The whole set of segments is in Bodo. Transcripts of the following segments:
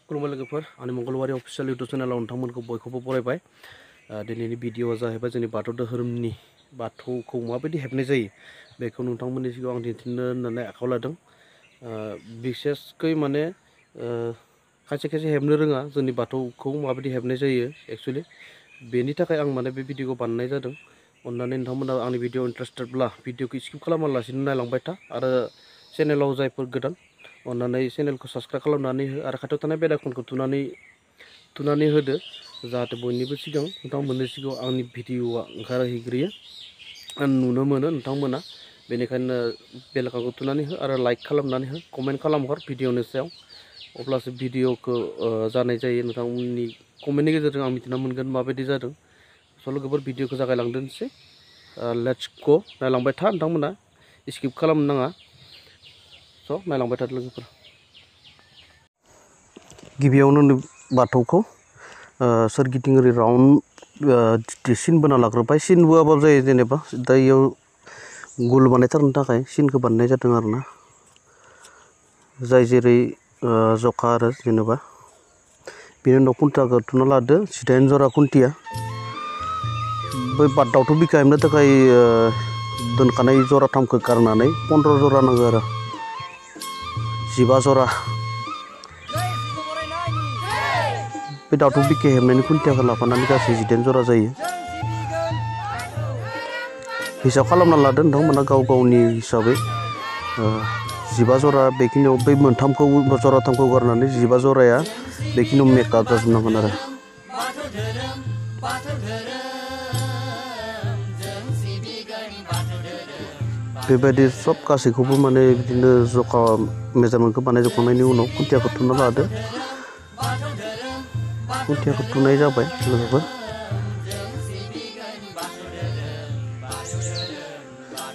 खुलुमबाय लोगोफोर आंनि मंगलबारि अफिसियेल इउटुब चेनेलाव नोंथांमोनखौ बयखौबो बरायबाय। दिनैनि भिडिअआ जाहैबाय जोंनि बाथौ धोरोमनि बाथौखौ माबायदि हेबनाय जायो बेखौ नोंथांमोननि सिगाङाव आं दिन्थिनो होननानै आखायाव लादों। बिसेसकै माने खायसे खायसे हेबनो रोङा जोंनि बाथौखौ माबायदि हेबनाय जायो एक्सुवेलि बेनि थाखाय आं माने बे भिडिअखौ बानायनाय जादों। अन्नानै नोंथांमोना आंनि भिडिअ इन्टारेस्टेडब्ला भिडिअखौ स्किप खालामालासिनो नायलांबाय था आरो चेनेलाव जायफोर गोदान अन्नानै चेनेलखौ साबस्क्राइब खालामनानै हो आरो खाथियाव थानाय बेल आइकनखौ थुनानै होदो जाहाथे बयनिबो सिगां नोंथांमोननि सिगाङाव आंनि भिडिअआ ओंखारहैग्रोयो नुनो मोनो नोंथांमोना। बेनिखायनो बेल आइकनखौ थुनानै हो आरो लाइक खालामनानै हो कमेन्ट खालामहर भिडिअनि सायाव अब्लासो भिडिअखौ जानाय जायो। नोंथांमोननि कमेन्टनि गेजेरजों आं मिथिना मोनगोन माबायदि जादों। स' लोगोफोर भिडिअखौ जागायलांदोंसै लेट्स गो नायलांबाय था नोंथांमोना स्किप खालामनो नाङा। स' नायलांबाय थादो लोगोफोर। गिबियावनो बाथौखौ सोरगिदिं ओरै राउन्ड सिन बोना लाग्रोबाय। सिन बोआबाबो जायो जेनेबा दा इयाव गुल बानायथारनो थाखाय सिनखौ बानायनाय जादों आरोना जाय जेरै जखा आरो जेनेबा बेनि उनाव खुन्थाखौ थुना लादो 8 जरा खुन्थिया बै दाउथु बिखा हेबनो थाखाय दोनखानाय जराथामखौ गारनानै 15 जरा नांगौ आरो 15 जरा बे दाउथु बिखा हेबनायनि खुन्थियाखौ लाफानानै गासै 18 जरा जायो। हिसाब खालामना लादो नोंथांमोना गाव गावनि हिसाबै 15 जरा बेखिनियाव बै मोनथामखौ जराथामखौ गारनानै 15 जराया बेखिनियाव मेकआप जाजोबनांगोन आरो बेबायदि सब गासैखौबो माने बिदिनो जखा मेजारमेन्टखौ बानायजोबखांनायनि उनाव खुन्थियाखौ थुना लादो। खुन्थियाखौ थुनाय जाबाय लोगोफोर।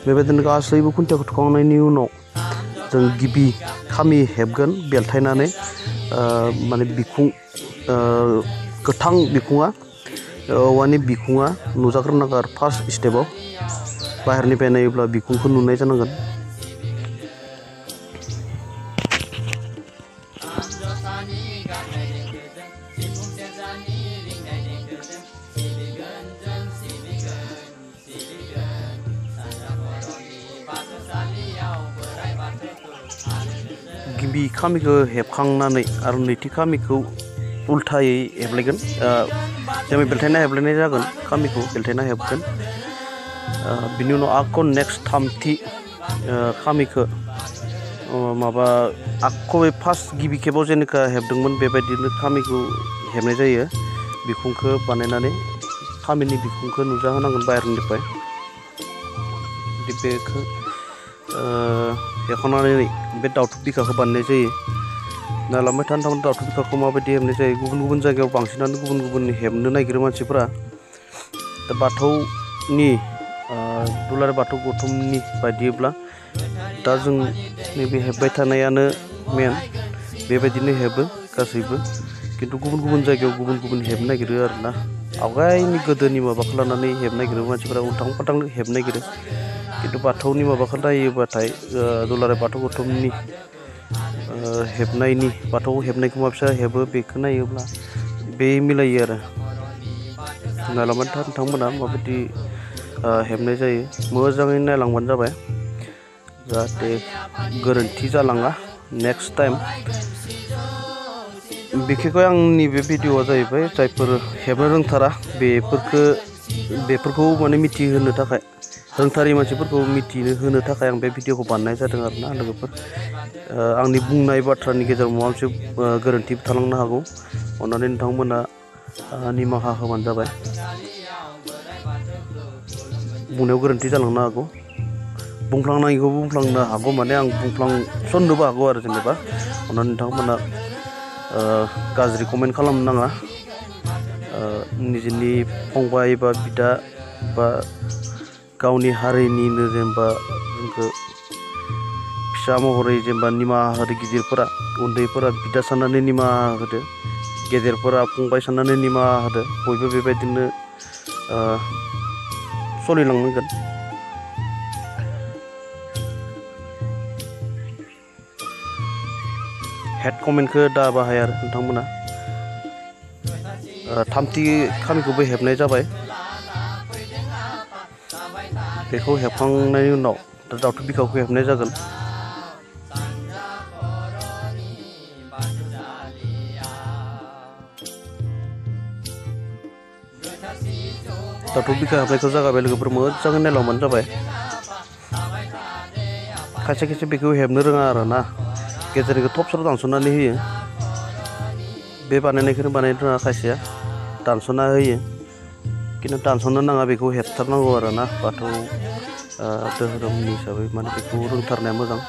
बेबायदिनो गासैबो खुन्थियाखौ थुखांनायनि उनाव जों गिबि खामि हेबगोन बेलथायनानै माने बिखुं गोथां बिखुङा औवानि बिखुङा नुजाग्रोनांगौ आरो फार्स्ट स्टेपाव बाहेरनिफ्राय नायोब्ला बिखुंखौ नुनाय जानांगोन। गिबि खामिखौ हेबखांनानै आरो नैथि खामिखौ उल्थायै हेबलायगोन। जों बेलथायना हेबलायनाय जागोन खामिखौ बेलथायना हेबगोन। बिनि उनाव आक' नेक्स्ट थामथि खामिखौ माबा आक' फार्स्ट गिबि खेबाव जेनेखा हेबदोंमोन बेबायदिनो खामिखौ हेबनाय जायो। बिखुंखौ बानायनानै खामिनि बिखुंखौ नुजाहोनांगोन बाहेरनिफ्राय बेखौ हेबखांनानै बे दाउथु बिखाखौ बानायनाय जायो। नायलांबाय था नोंथांमोन दाउथु बिखाखौ माबायदि हेबनाय जायो। गुबुन गुबुन जायगायाव बांसिनानो गुबुन गुबुन हेबनो नागिरो मानसिफोरा। दा बाथौनि दुलाराय बाथौ गौथुमनि बायदिब्ला दा जों नैबे हेबबाय थानायानो मेन बेबायदिनो हेबो गासैबो खिन्थु गुबुन गुबुन जायगायाव गुबुन गुबुन हेबनो नागिरो आरोना आवगायनि गोदोनि माबाखौ लानानै हेबनो नागिरो मानसिफोरा उल्थां फाल्थां हेबनो नागिरो। खिन्थु बाथौनि माबाखौ नायोबाथाय दुलाराय बाथौ गौथुमनि हेबनायनि बाथौ हेबनायखौ मा फिसा हेबो बेखौ नायोब्ला बे मिलायो आरो नायलांबाय था नोंथांमोना माबायदि हेबनाय जायो मोजाङै नायलांबानो जाबाय जाहाथे गोरोन्थि जालाङा नेक्स्ट टाइम। बिखेखै आंनि बे भिडिअआ जाहैबाय जायफोर हेबनो रोंथारा बेफोरखौ माने मिथिहोनो थाखाय रोंथारि मानसिफोरखौ मिथिहोनो थाखाय आं बे भिडिअखौ बानायनाय जादों आरोना लोगोफोर। आंनि बुंनाय बाथ्रानि गेजेराव माबा मोनसे गोरोन्थि थालांनो हागौ अन्नानै नोंथांमोना निमाहा होबानो जाबाय। बुंनायाव गोरोन्थि जालांनो हागौ बुंफ्लांनाङिखौ बुंफ्लांनो हागौ माने आं बुंफ्लांसननोबो हागौ आरो जेनेबा अन्नानै नोंथांमोना गाज्रि कमेन्ट खालामनो नाङा। निजेनि फंबाय बा बिदा बा गावनि हारिनिनो जेनेबा जोंखौ फिसा महरै जेनेबा निमाहा होदो गिदिरफोरा उन्दैफोरा बिदा साननानै निमाहा होदो गेदेरफोरा फंबाय साननानै निमाहा होदो बयबो बेबायदिनो सोलिलांनांगोन। हेड कमेन्टखौ दा बाहाय आरो नोंथांमोना थामथि खामिखौबो हेबनाय जाबाय बेखौ हेबखांनायनि उनाव दा दावथु बिखाखौ हेबनाय जागोन दावथु बिखा हेबनायखौ जागायबाय लोगोफोर मोजाङै नायलांबानो जाबाय खायसे खायसे बेखौ हेबनो रोङा आरो ना गेजेरनिखौ थबस्र' दानस'नानै होयो बे बानायनायखौनो बानायनो रोङा खायसेया दानस'ना होयो खिन्थु दानस'नो नाङा बेखौ हेबथारनांगौ आरो ना बाथौ धोरोमनि हिसाबै माने बेखौ रोंथारनाया मोजां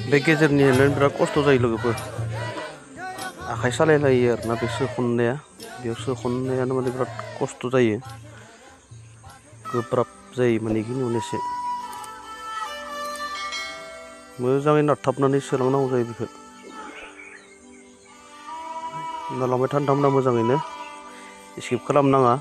बे गेजेरनि हेबनायानो बिराद खस्थ' जायो लोगोफोर आखाइ सालायलायो आरोना बे सोखननाया बेयाव सोखननायानो माने बिराद खस्थ' जायो गोब्राब जायो माने बेनि उनाव एसे मोजाङै नारथाबनानै सोलांनांगौ जायो बेखौ नालांबाय थानो थामना मोजाङैनो स्किप खालामनाङा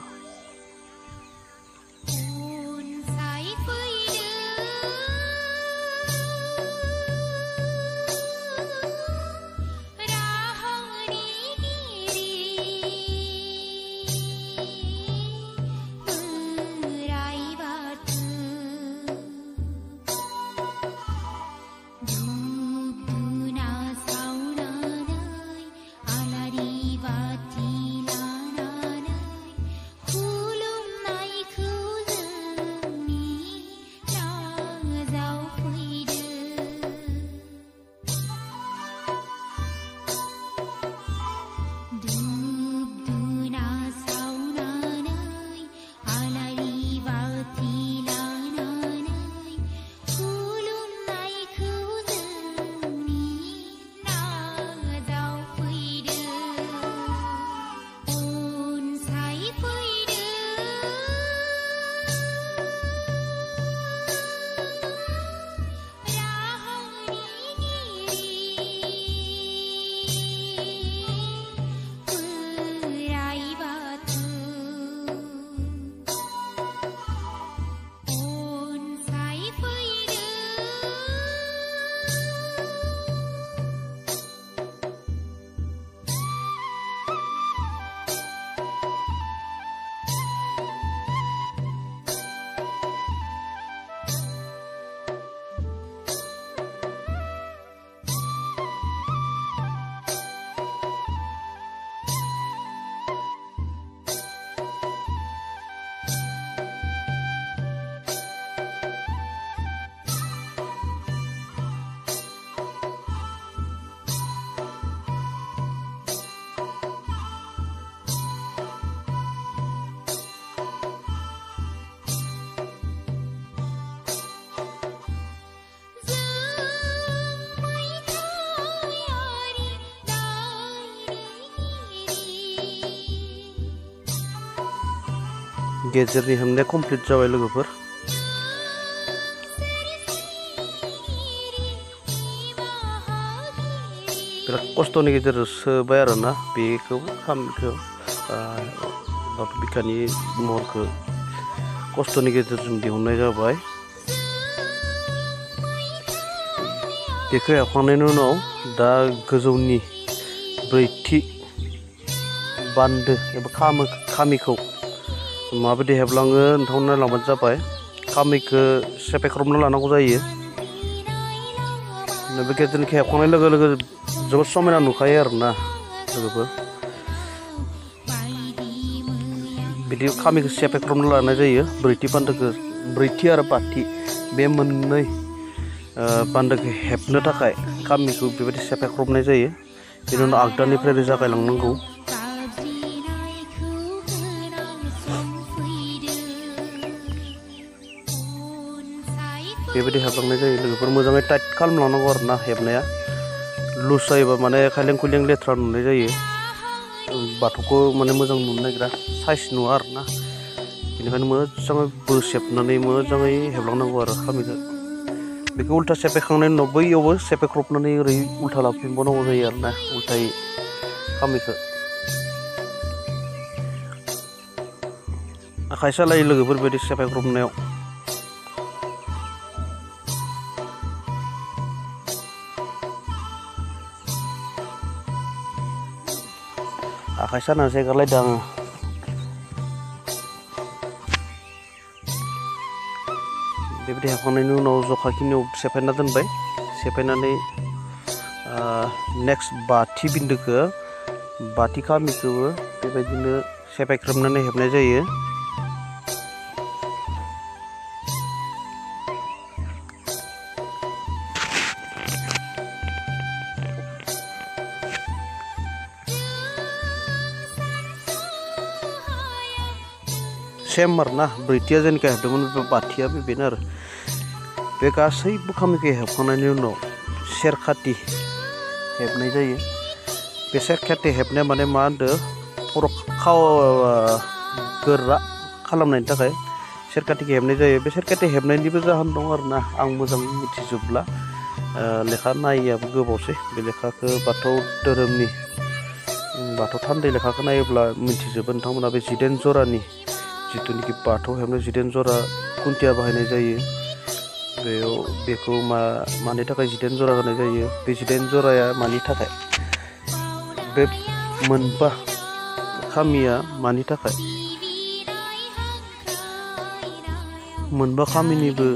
गेजेरनि हेबनाया कमप्लिट जाबाय लोगोफोर बिराद खस्थ'नि गेजेरजों सोबाय आरोना बेखौ खामखौ दावथु बिखानि महरखौ खस्थ'नि गेजेरजों दिहुननाय जाबाय बेखौ हेबखांनायनि उनाव दा गोजौनि ब्रैथि बान्दो एबा खामिखौ माबायदि हेबलाङो नोंथांमोना नायलांबानो जाबाय। खामिखौ सेफायख्रबना लानांगौ जायो। बे गेजेरनिखौ हेबखांनाय लोगो लोगो जोबोद समायना नुखायो आरोना लोगोफोर। बिदि खामिखौ सेफायख्रबना लानाय जायो। ब्रैथि बान्दोखौ ब्रैथि आरो बाथि बे मोननै बान्दोखौ हेबनो थाखाय खामिखौ बेबायदि सेफायख्रबनाय जायो। बेनि उनाव आगदानिफ्राय जागायलांनांगौ। बेबायदि हेबलांनाय जायो लोगोफोर। मोजाङै टाइट खालामलांनांगौ आरोना हेबनाया। लुज जायोबा माने खायलें खुइलें लेथ्रा नुनाय जायो। बाथौखौ माने मोजां नुनो नागिरा, साइज नुवा आरोना। बेनिखायनो मोजाङै बोसेबनानै मोजाङै हेबलांनांगौ आरो खामिखौ। बेखौ उल्था सेफायखांनायनि उनाव बैयावबो सेफायख्रबनानै ओरै उल्था लाफिनबावनांगौ जायो आरोना उल्थायै खामिखौ। आखाइ सालायो लोगोफोर बेबायदि सेफायख्रबनायाव। आखाइ सानानै सेगारलायदों आङो। बेबायदि हेबखांनायनि उनाव जखाखिनियाव सेफायना दोनबाय। सेफायनानै नेक्स्ट बाथि बिन्दोखौ बाथि खामिखौबो बेबायदिनो सेफायख्रबनानै हेबनाय जायो। सेम आरोना ब्रैथिया जेनिखा हेबदोंमोन बे बाथियाबो बेनो आरो। बे गासैबो खामिखौ हेबखांनायनि उनाव सेरखाथि हेबनाय जायो। बे सेरखाथि हेबनाया माने मा होनदों गोरा खालामनायनि थाखाय सेरखाथिखौ हेबनाय जायो। बे सेरखाथि हेबनायनिबो जाहोन दं आरोना आं मोजाङै मिथिजोबला। लेखा नायैयाबो गोबावसै। बे लेखाखौ बाथौ धोरोमनि बाथौ थान्दै लेखाखौ नायोब्ला मिथिजोबो नोंथांमोना। बे 19 जरानि जिथुनिखि बाथौ हेबनाय 19 जरा खुन्थिया बाहायनाय जायो। बेखौ मानि थाखाय 19 जरा होनाय जायो? बे 19 जराया मानि थाखाय? बे मोनबा खामिया मानि थाखाय? मोनबा खामिनिबो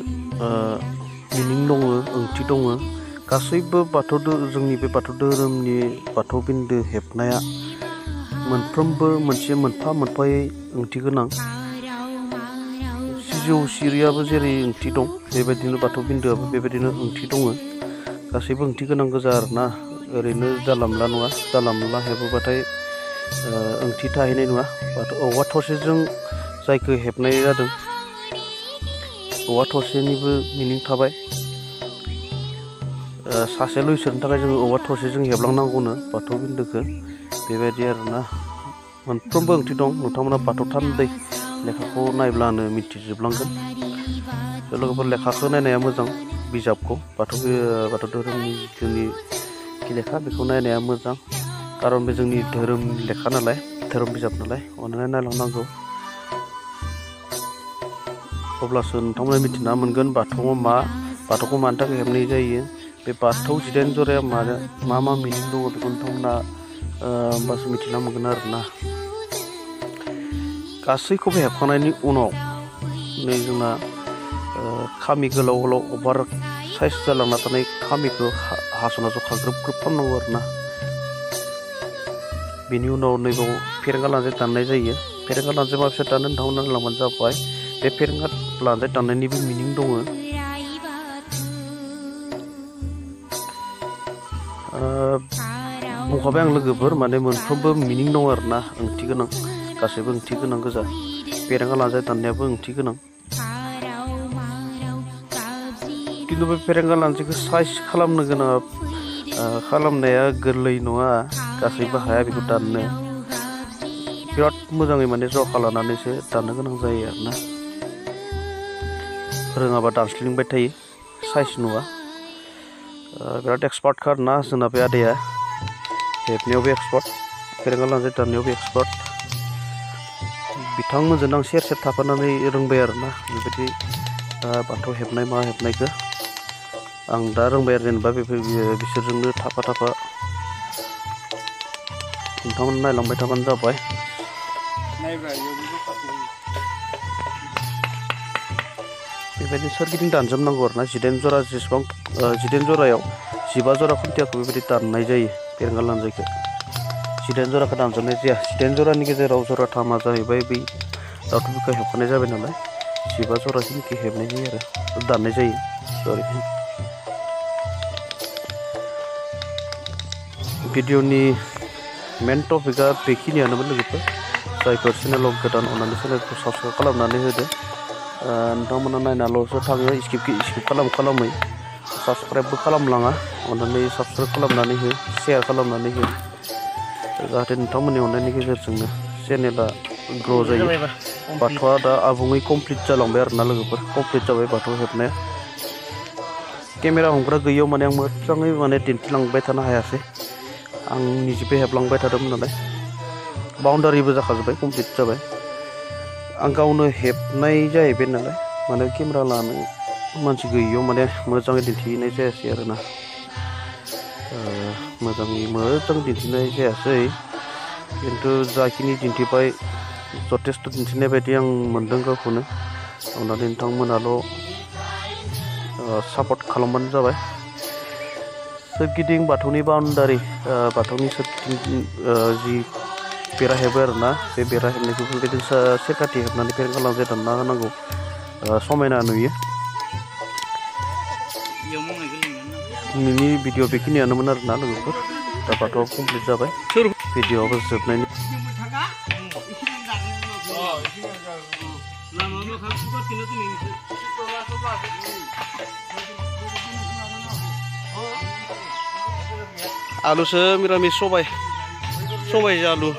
मिनिं दङ, ओंथि दङ। गासैबो जोंनि बे बाथौ धोरोमनि बाथौ बिन्दो हेबनाया मोनफ्रोमबो मोनसे मोनफा मोनफायै ओंथि गोनां। सिजौ सिरियाबो जेरै ओंथि दं बेबायदिनो बाथौ बिन्दोआबो बेबायदिनो ओंथि दङ। गासैबो ओंथि गोनां गोजा आरोना। ओरैनो जानला मोनला नङा। जानला मोनला हेबोबाथाय ओंथि थाहैनाय नङा। औवा थसेजों जायखौ हेबनाय जादों औवा थसेनिबो मिनिं थाबाय। सासेल' इसोरनि थाखाय जोङो औवा थसेजों हेबलांनांगौनो बाथौ बिन्दोखौ। बेबायदि आरोना मोनफ्रोमबो ओंथि दं। नोंथांमोना बाथौ थान्दै लेखाखौ नायब्लानो मिथिजोबलांगोन। लोगोफोर लेखाखौ नायनाया मोजां। बिजाबखौ बाथौ धोरोमनि जोंनि लेखा बेखौ नायनाया मोजां। खारन बे जोंनि धोरोम लेखा नालाय, धोरोम बिजाब नालाय अननानै नायलांनांगौ। अब्लासो नोंथांमोना मिथिना मोनगोन बाथौखौ मानि थाखाय हेबनाय जायो। बे बाथौ 19 जराया मा मिनिं दङ बेखौ नोंथांमोना होमबासो मिथिना मोनगोन आरोना। गासैखौबो हेबखांनायनि उनाव नै जोंना खामि गोलाव गोलाव अभार साइज जालांना थानाय खामिखौ हास'ना जखा ग्रोब ग्रोब खालामनांगौ आरोना। बेनि उनाव नैबाव फेरेंगा लानजाय दाननाय जायो। फेरेंगा लानजाय माबेसे दानो नोंथांमोना होनलांबानो जाबाय। बे फेरेंगा लानजाय दाननायनिबो मिनिं दङ। बुंखाबाय आं लोगोफोर माने मोनफ्रोमबो मिनिं दङ आरोना ओंथि गोनां। गासैबो ओंथि गोनां गोजा। फेरेंगा लानजाय दाननायाबो ओंथि गोनां। खिन्थु बे फेरेंगा लानजायखौ साइज खालामनाया गोरलै नङा। गासैबो हाया बेखौ दाननो। बिराद मोजाङै माने जखा लानानैसो दाननो गोनां जायो आरोना। रोङाबा दानस्लिंबाय थायो, साइज नुवा। बिराद एक्सपार्टखा आरोना जोंना बे आदाया। हेबनायावबो एक्सपार्ट, फेरेंगा लानजाय दाननायावबो एक्सपार्ट। बिथांमोनजों आं सेर सेर थाफानानै रोंबाय आरोना बेबायदि बाथौ हेबनाय मा हेबनायखौ आं दा रोंबाय आरो जेनेबा बिसोरजोंनो थाफा नोंथांमोन नायलांबाय थाबानो जाबाय बेबायदि सोरगिदिं दानजोबनांगौ आरोना 18 जरा जेसेबां 18 जरायाव 15 जरा खुन्थियाखौ बेबायदि दाननाय जायो बेरेंगा लानजायखौ 18 जराखौ दानजोबनाय जाया 18 जरानि गेजेराव जराथामा जाहैबाय बै दावथु बिखा हेबखानाय जाबाय नालाय 15 जराखिनिखौ हेबनाय जायो आरो दाननाय जायो सरि भिडिअनि मेन टपिकआ बेखिनियानोमोन लोगोफोर जायफोर चेनेलाव गोदान अननानै चेनेलखौ साबस्क्राइब खालामनानै होदो नोंथांमोना नायनाल'सो थाङो स्किप खालामै साबस्क्राइबबो खालामलाङा अननानै साबस्क्राइब खालामनानै हो शेयार खालामनानै हो जाहाथे नोंथांमोननि अननायनि गेजेरजोंनो चेनेला ग्र' जायो बाथौआ दा आबुङै कमप्लिट जालांबाय आरोना लोगोफोर कमप्लिट जाबाय बाथौ हेबनाया केमेरा हमग्रा गैयैयाव माने आं मोजाङै माने दिन्थिलांबाय थानो हायासै आं निजेबो हेबलांबाय थादोंमोन नालाय बाउन्डारिबो जाखाजोब्बाय कमप्लिट जाबाय आं गावनो हेबनाय जाहैबाय नालाय माने केमेरा लानो मानसि गैयैयाव माने मोजाङै दिन्थिनाय जायासै आरोना मोजां दिन्थिनाय जायासै खिन्थु जाखिनि दिन्थिबाय जथेस्थ' दिन्थिनाय बायदि आं मोनदों गावखौनो अननानै नोंथांमोनाल' सापर्ट खालामबानो जाबाय सोरगिदिं बाथौनि बाउन्डारि बाथौनि सोरगिदिं जि बेरा हेबो आरोना बे बेरा हेबनायखौ बेबायदिनो सेरखाथि हेबनानै बेरेंगा लानजाय दानना होनांगौ समायना नुयो दिनैनि भिडिअ बेखिनियानोमोन आरोना लोगोफोर दा बाथौआ कमप्लिट जाबाय भिडिअआबो जोबनायनि आलुसो मिरामिस सबायजों आलु